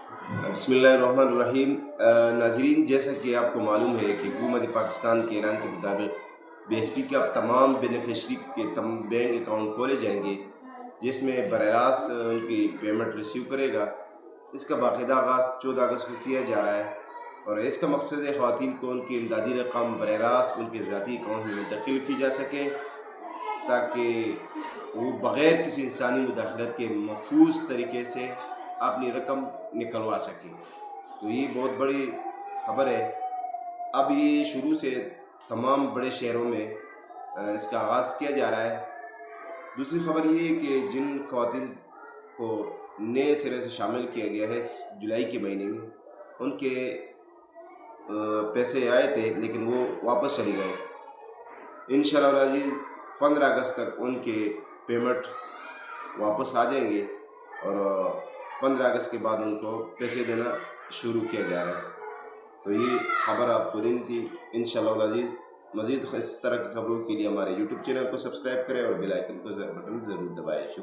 बिस्मिल्लाहिर्रहमानिर्रहीम। नाज़रीन, जैसा कि आपको मालूम है कि हुकूमत पाकिस्तान के ऐलान के मुताबिक बीएसपी के अब तमाम बेनिफिशरी के बैंक अकाउंट खोले जाएंगे, जिसमें बरह रास्त उनकी पेमेंट रिसीव करेगा। इसका बाकायदा आगाज़ 14 अगस्त को किया जा रहा है और इसका मकसद है ख़वातीन को उनकी इमदादी रकम बरह रास्त उनके ज़ाती अकाउंट में मुंतकिल की जा सके, ताकि वो बग़ैर किसी इंसानी मुदाखलत के महफूज तरीके से अपनी रकम निकलवा सके। तो ये बहुत बड़ी खबर है। अब ये शुरू से तमाम बड़े शहरों में इसका आगाज़ किया जा रहा है। दूसरी खबर ये है कि जिन ख़वातीन को नए सिरे से शामिल किया गया है जुलाई के महीने में, उनके पैसे आए थे लेकिन वो वापस चले गए। इंशाअल्लाह अज़ीज़ 15 अगस्त तक उनके पेमेंट वापस आ जाएंगे और 15 अगस्त के बाद उनको पैसे देना शुरू किया जा रहा है। तो ये खबर आपको देनी थी। इंशाअल्लाह अज़ीज़ मज़ीद इस तरह की खबरों के लिए हमारे यूट्यूब चैनल को सब्सक्राइब करें और बेल आइकन को बटन ज़रूर दबाएँ। शुक्रिया।